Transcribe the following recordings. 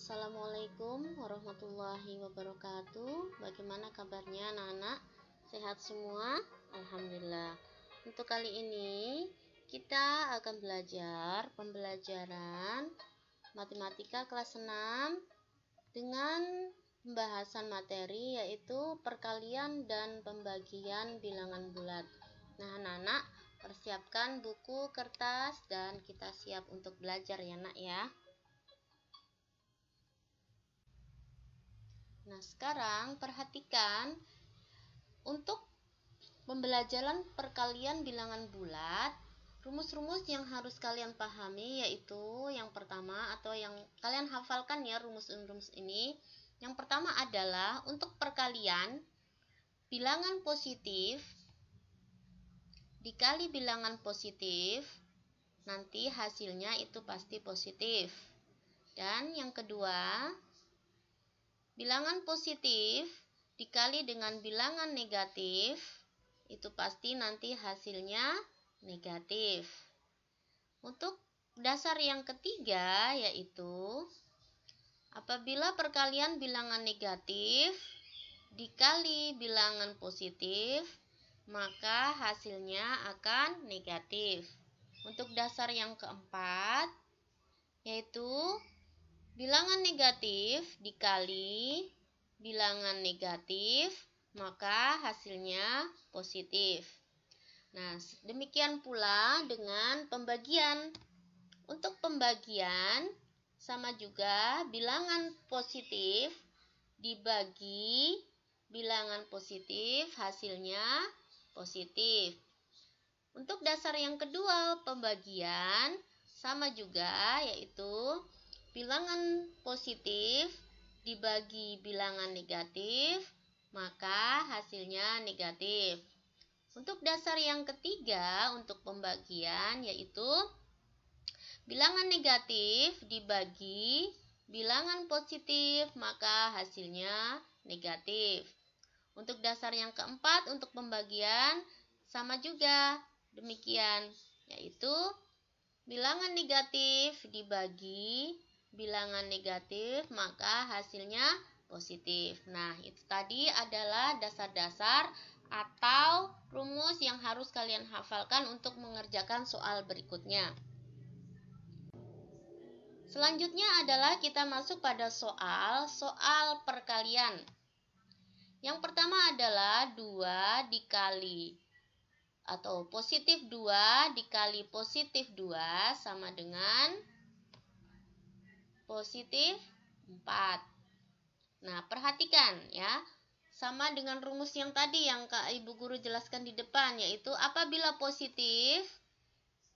Assalamualaikum warahmatullahi wabarakatuh. Bagaimana kabarnya anak-anak? Sehat semua? Alhamdulillah. Untuk kali ini kita akan belajar pembelajaran matematika kelas 6 dengan pembahasan materi yaitu perkalian dan pembagian bilangan bulat. Nah, anak-anak persiapkan buku, kertas, dan kita siap untuk belajar ya, Nak ya. Nah, sekarang perhatikan untuk pembelajaran perkalian bilangan bulat, rumus-rumus yang harus kalian pahami yaitu yang pertama atau yang kalian hafalkan ya rumus-rumus ini. Yang pertama adalah untuk perkalian bilangan positif dikali bilangan positif, nanti hasilnya itu pasti positif. Dan yang kedua, bilangan positif dikali dengan bilangan negatif, itu pasti nanti hasilnya negatif. Untuk dasar yang ketiga yaitu apabila perkalian bilangan negatif dikali bilangan positif, maka hasilnya akan negatif. Untuk dasar yang keempat yaitu bilangan negatif dikali bilangan negatif, maka hasilnya positif. Nah, demikian pula dengan pembagian. Untuk pembagian sama juga bilangan positif dibagi bilangan positif, hasilnya positif. Untuk dasar yang kedua pembagian sama juga yaitu bilangan positif dibagi bilangan negatif, maka hasilnya negatif. Untuk dasar yang ketiga untuk pembagian yaitu bilangan negatif dibagi bilangan positif, maka hasilnya negatif. Untuk dasar yang keempat untuk pembagian sama juga demikian, yaitu bilangan negatif dibagi bilangan negatif, maka hasilnya positif. Nah, itu tadi adalah dasar-dasar atau rumus yang harus kalian hafalkan untuk mengerjakan soal berikutnya. Selanjutnya adalah kita masuk pada soal perkalian. Yang pertama adalah 2 dikali atau positif 2 dikali positif 2 sama dengan positif 4. Nah, perhatikan ya. Sama dengan rumus yang tadi yang Ibu Guru jelaskan di depan, yaitu apabila positif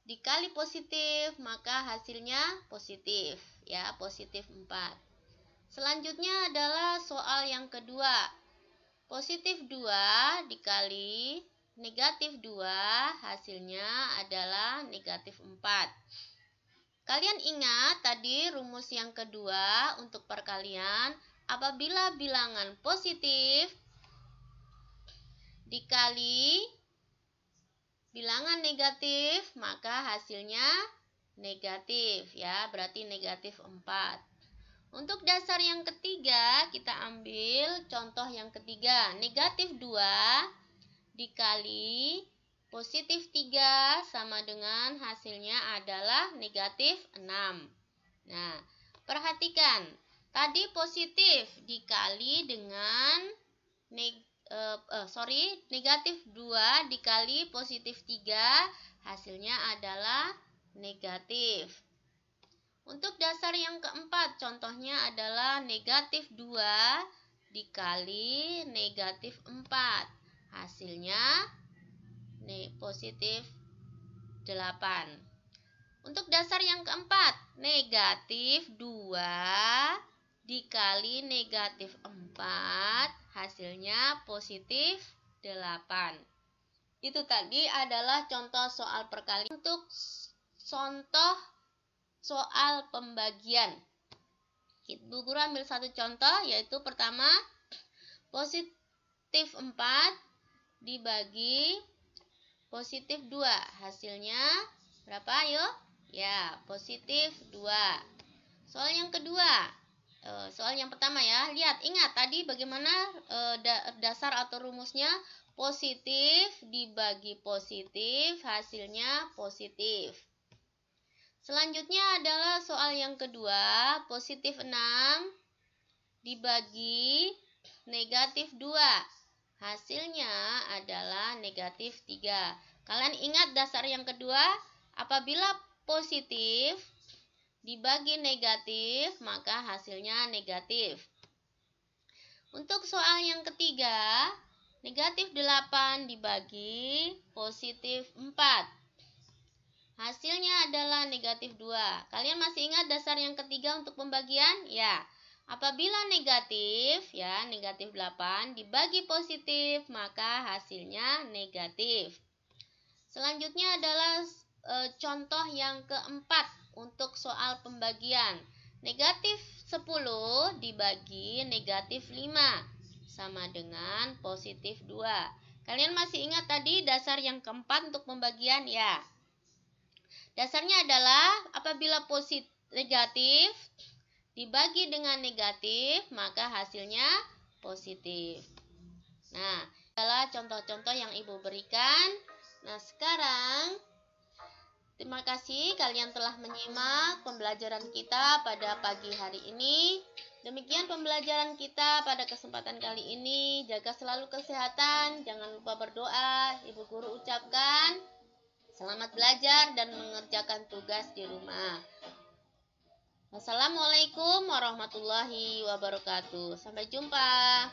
dikali positif, maka hasilnya positif ya, positif 4. Selanjutnya adalah soal yang kedua. Positif 2 dikali negatif 2, hasilnya adalah negatif 4. Kalian ingat tadi rumus yang kedua untuk perkalian, apabila bilangan positif dikali bilangan negatif, maka hasilnya negatif ya, berarti negatif 4. Untuk dasar yang ketiga, kita ambil contoh yang ketiga, negatif 2 dikali positif 3 sama dengan hasilnya adalah negatif 6. Nah, perhatikan, tadi positif dikali dengan negatif 2 dikali positif 3, hasilnya adalah negatif. Untuk dasar yang keempat, contohnya adalah negatif 2 dikali negatif 4. Hasilnya positif 8. Untuk dasar yang keempat, negatif 2 dikali negatif 4. Hasilnya positif 8. Itu tadi adalah contoh soal perkalian. Untuk contoh soal pembagian, Ibu Guru ambil satu contoh, yaitu pertama positif 4 dibagi positif 2, hasilnya berapa ayo? Ya, positif 2. Soal yang kedua, Soal yang pertama ya, ingat tadi bagaimana dasar atau rumusnya. Positif dibagi positif, hasilnya positif. Selanjutnya adalah soal yang kedua, positif 6 dibagi negatif 2. Hasilnya adalah negatif 3. Kalian ingat dasar yang kedua, apabila positif dibagi negatif, maka hasilnya negatif. Untuk soal yang ketiga, negatif 8 dibagi positif 4. Hasilnya adalah negatif 2. Kalian masih ingat dasar yang ketiga untuk pembagian? Ya. Apabila negatif, ya, negatif 8 dibagi positif, maka hasilnya negatif. Selanjutnya adalah contoh yang keempat untuk soal pembagian. Negatif 10 dibagi negatif 5 sama dengan positif 2. Kalian masih ingat tadi dasar yang keempat untuk pembagian? Ya. Dasarnya adalah apabila positif negatif dibagi dengan negatif, maka hasilnya positif. Nah, adalah contoh-contoh yang Ibu berikan. Nah, sekarang terima kasih kalian telah menyimak pembelajaran kita pada pagi hari ini. Demikian pembelajaran kita pada kesempatan kali ini. Jaga selalu kesehatan, jangan lupa berdoa. Ibu guru ucapkan selamat belajar dan mengerjakan tugas di rumah. Wassalamualaikum warahmatullahi wabarakatuh. Sampai jumpa.